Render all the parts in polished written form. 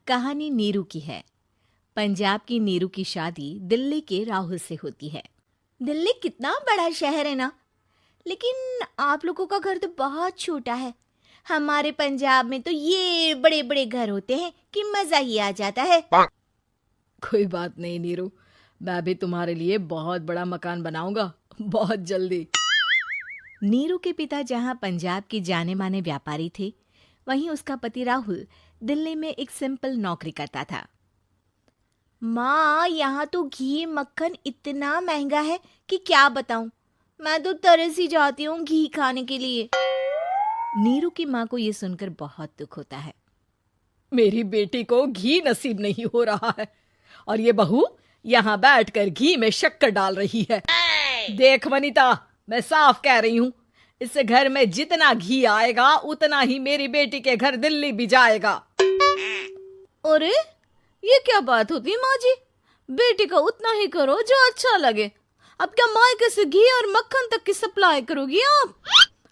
कहानी नीरू की है। पंजाब की नीरू की शादी दिल्ली के राहुल से होती है। दिल्ली कितना बड़ा शहर है ना, लेकिन आप लोगों का घर तो बहुत छोटा है। हमारे पंजाब में तो ये बड़े बड़े घर होते हैं कि मजा ही आ जाता है। कोई बात नहीं नीरू, मैं भी तुम्हारे लिए बहुत बड़ा मकान बनाऊंगा बहुत जल्दी। नीरू के पिता जहाँ पंजाब के जाने माने व्यापारी थे, वहीं उसका पति राहुल दिल्ली में एक सिंपल नौकरी करता था। माँ, यहाँ तो घी मक्खन इतना महंगा है कि क्या बताऊं। मैं तो तरस ही जाती हूँ घी खाने के लिए। नीरू की माँ को ये सुनकर बहुत दुख होता है। मेरी बेटी को घी नसीब नहीं हो रहा है और ये बहू यहाँ बैठकर घी में शक्कर डाल रही है। देख वनिता, मैं साफ कह रही हूँ, इस घर में जितना घी आएगा उतना ही मेरी बेटी के घर दिल्ली भी जाएगा। अरे ये क्या बात होती है माँ जी? बेटी का उतना ही करो जो अच्छा लगे। अब क्या मायके से घी और मक्खन तक की सप्लाई करोगी आप?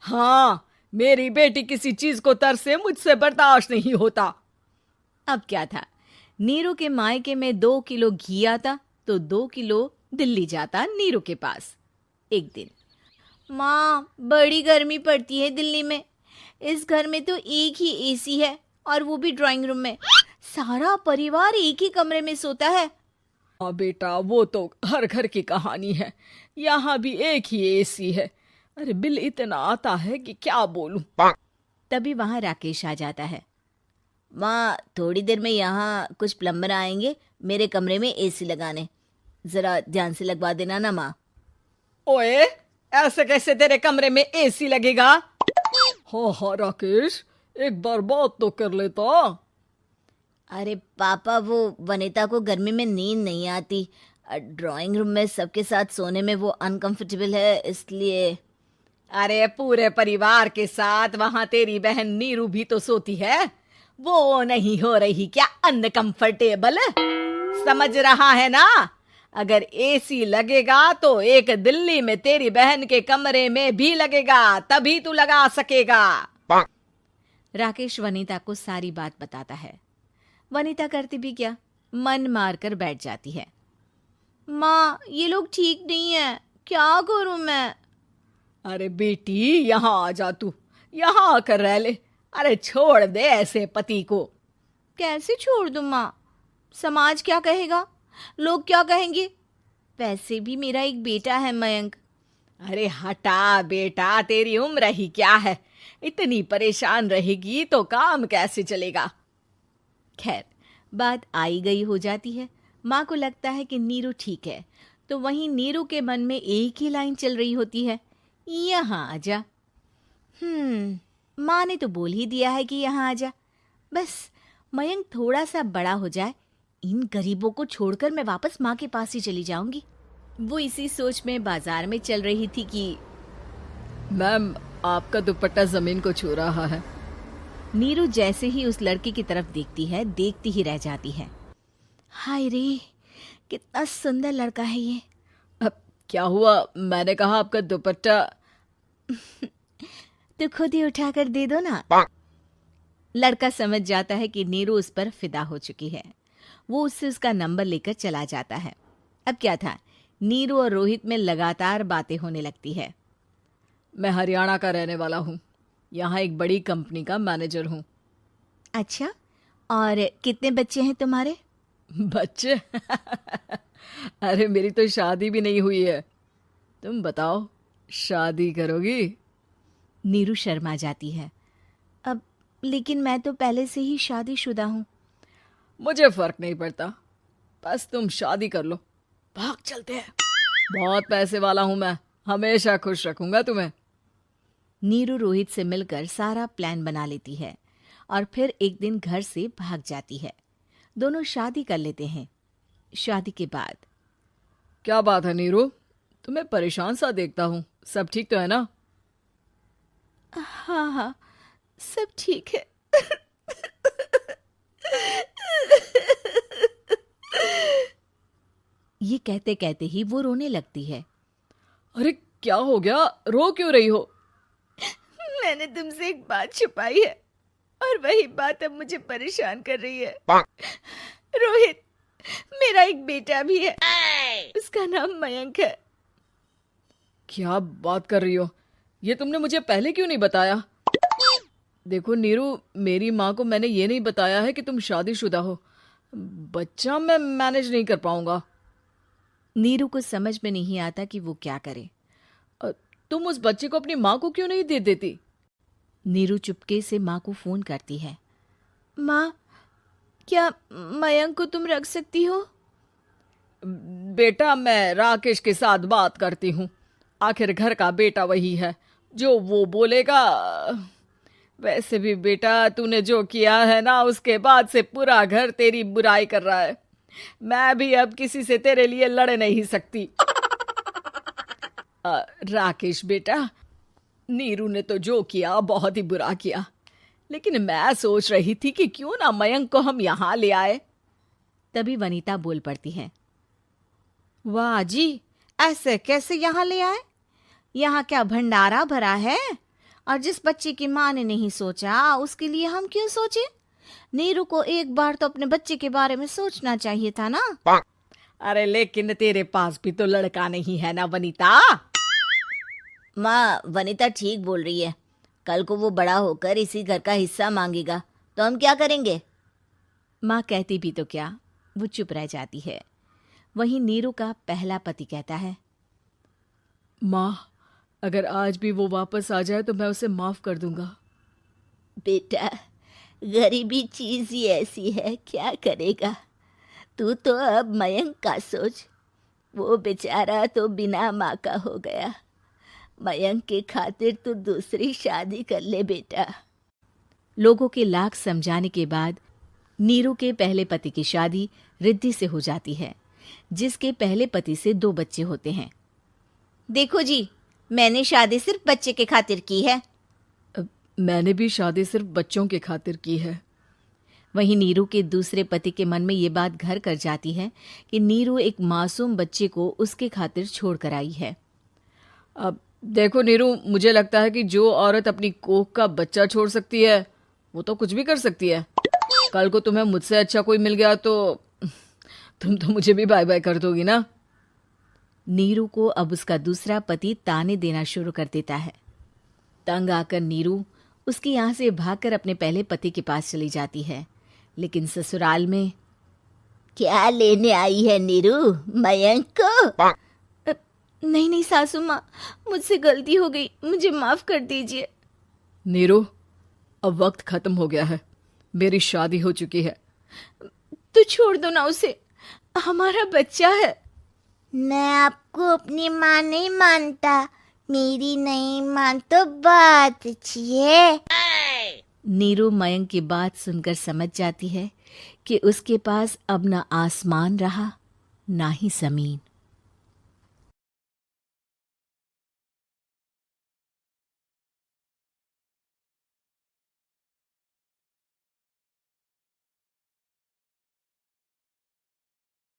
हाँ, मेरी बेटी किसी चीज को तरसे मुझसे बर्दाश्त नहीं होता। अब क्या था, नीरू के मायके में 2 किलो घी आता तो 2 किलो दिल्ली जाता नीरू के पास। एक दिन, माँ बड़ी गर्मी पड़ती है दिल्ली में। इस घर में तो एक ही एसी है और वो भी ड्राइंग रूम में। सारा परिवार एक ही कमरे में सोता है। हाँ बेटा, वो तो हर घर की कहानी है। यहाँ भी एक ही एसी है। अरे बिल इतना आता है कि क्या बोलूं। तभी वहां राकेश आ जाता है। माँ, थोड़ी देर में यहाँ कुछ प्लम्बर आएंगे मेरे कमरे में एसी लगाने। जरा ध्यान से लगवा देना ना माँ। ओए, ऐसे कैसे तेरे कमरे में एसी लगेगा? हाँ राकेश, एक बार बात तो कर लेता। अरे पापा, वो वनिता को गर्मी में नींद नहीं आती। ड्राइंग रूम में सबके साथ सोने में वो अनकंफर्टेबल है, इसलिए। अरे पूरे परिवार के साथ वहां तेरी बहन नीरू भी तो सोती है। वो नहीं हो रही क्या अनकंफर्टेबल? समझ रहा है ना? अगर एसी लगेगा तो एक दिल्ली में तेरी बहन के कमरे में भी लगेगा, तभी तू लगा सकेगा। राकेश वनिता को सारी बात बताता है। वनिता करती भी क्या, मन मार कर बैठ जाती है। माँ, ये लोग ठीक नहीं है, क्या करूं मैं? अरे बेटी, यहाँ आ जा, तू यहाँ आकर रह ले। अरे छोड़ दे ऐसे पति को। कैसे छोड़ दूं माँ? समाज क्या कहेगा, लोग क्या कहेंगे? वैसे भी मेरा एक बेटा है मयंक। अरे हटा बेटा, तेरी उम्र ही क्या है? इतनी परेशान रहेगी तो काम कैसे चलेगा? खैर, बात आई गई हो जाती है। माँ को लगता है कि नीरू ठीक है, तो वहीं नीरू के मन में एक ही लाइन चल रही होती है, यहाँ आ जा। माँ ने तो बोल ही दिया है कि यहाँ आ जा। बस मयंक थोड़ा सा बड़ा हो जाए, इन गरीबों को छोड़कर मैं वापस माँ के पास ही चली जाऊंगी। वो इसी सोच में बाजार में चल रही थी कि मैम, आपका दुपट्टा जमीन को छू रहा है। नीरू जैसे ही उस लड़की की तरफ देखती है, देखती ही रह जाती है। हाय रे, कितना सुंदर लड़का है ये। अब क्या हुआ? मैंने कहा आपका दुपट्टा। तो खुद ही उठाकर दे दो ना। लड़का समझ जाता है कि नीरू उस पर फिदा हो चुकी है। वो उससे उसका नंबर लेकर चला जाता है। अब क्या था, नीरू और रोहित में लगातार बातें होने लगती है। मैं हरियाणा का रहने वाला हूँ, यहाँ एक बड़ी कंपनी का मैनेजर हूँ। अच्छा, और कितने बच्चे हैं तुम्हारे? बच्चे? अरे मेरी तो शादी भी नहीं हुई है। तुम बताओ, शादी करोगी? नीरू शर्मा जाती है। अब लेकिन मैं तो पहले से ही शादीशुदा हूँ। मुझे फर्क नहीं पड़ता, बस तुम शादी कर लो। भाग चलते हैं, बहुत पैसे वाला हूं मैं, हमेशा खुश रखूंगा तुम्हें। नीरू रोहित से मिलकर सारा प्लान बना लेती है और फिर एक दिन घर से भाग जाती है। दोनों शादी कर लेते हैं। शादी के बाद, क्या बात है नीरू, तुम्हें परेशान सा देखता हूँ, सब ठीक तो है ना? हाँ हाँ, सब ठीक है। ये कहते कहते ही वो रोने लगती है। अरे क्या हो गया, रो क्यों रही हो? मैंने तुमसे एक बात छुपाई है और और वही बात अब मुझे परेशान कर रही है। रोहित, मेरा एक बेटा भी है, उसका नाम मयंक है। क्या बात कर रही हो? ये तुमने मुझे पहले क्यों नहीं बताया? देखो नीरू, मेरी माँ को मैंने ये नहीं बताया है कि तुम शादीशुदा हो। बच्चा मैं मैनेज नहीं कर पाऊंगा। नीरू को समझ में नहीं आता कि वो क्या करे। तुम उस बच्चे को अपनी माँ को क्यों नहीं दे देती? नीरू चुपके से माँ को फोन करती है। माँ, क्या मयंक को तुम रख सकती हो? बेटा, मैं राकेश के साथ बात करती हूँ। आखिर घर का बेटा वही है, जो वो बोलेगा। वैसे भी बेटा, तूने जो किया है ना, उसके बाद से पूरा घर तेरी बुराई कर रहा है। मैं भी अब किसी से तेरे लिए लड़ नहीं सकती। राकेश बेटा, नीरू ने तो जो किया बहुत ही बुरा किया, लेकिन मैं सोच रही थी कि क्यों ना मयंक को हम यहाँ ले आए। तभी वनीता बोल पड़ती है। वाह जी, ऐसे कैसे यहाँ ले आए? यहाँ क्या भंडारा भरा है? और जिस बच्चे की माँ ने नहीं सोचा, उसके लिए हम क्यों सोचे? नीरू को एक बार तो अपने बच्चे के बारे में सोचना चाहिए था ना। अरे लेकिन तेरे पास भी तो लड़का नहीं है ना वनीता। माँ, वनीता ठीक बोल रही है। कल को वो बड़ा होकर इसी घर का हिस्सा मांगेगा तो हम क्या करेंगे? माँ कहती भी तो क्या, वो चुप रह जाती है। वहीं नीरू का पहला पति कहता है। माँ, अगर आज भी वो वापस आ जाए तो मैं उसे माफ कर दूंगा। बेटा, गरीबी चीज ही ऐसी है, क्या करेगा। तू तो अब मयंक का सोच। वो बेचारा तो बिना माँ का हो गया। मयंक के खातिर तू दूसरी शादी कर ले बेटा। लोगों के लाख समझाने के बाद नीरू के पहले पति की शादी रिद्धि से हो जाती है, जिसके पहले पति से 2 बच्चे होते हैं। देखो जी, मैंने शादी सिर्फ बच्चे के खातिर की है। मैंने भी शादी सिर्फ बच्चों के खातिर की है। वहीं नीरू के दूसरे पति के मन में ये बात घर कर जाती है कि नीरू एक मासूम बच्चे को उसके खातिर छोड़ कर आई है। अब देखो नीरू, मुझे लगता है कि जो औरत अपनी कोख का बच्चा छोड़ सकती है, वो तो कुछ भी कर सकती है। कल को तुम्हें मुझसे अच्छा कोई मिल गया तो तुम तो मुझे भी बाय बाय कर दोगी ना। नीरू को अब उसका दूसरा पति ताने देना शुरू कर देता है। तंग आकर नीरू उसके यहाँ से भागकर अपने पहले पति के पास चली जाती है, लेकिन ससुराल में क्या लेने आई है नीरू, मयंक को? नहीं नहीं सासू माँ, मुझसे गलती हो गई, मुझे माफ कर दीजिए। नीरू, अब वक्त खत्म हो गया है, मेरी शादी हो चुकी है। तो छोड़ दो ना उसे, हमारा बच्चा है। मैं आपको अपनी माँ नहीं मानता। मेरी नहीं मान तो बात अच्छी है। नीरू मयंक की बात सुनकर समझ जाती है कि उसके पास अब न आसमान रहा ना ही जमीन।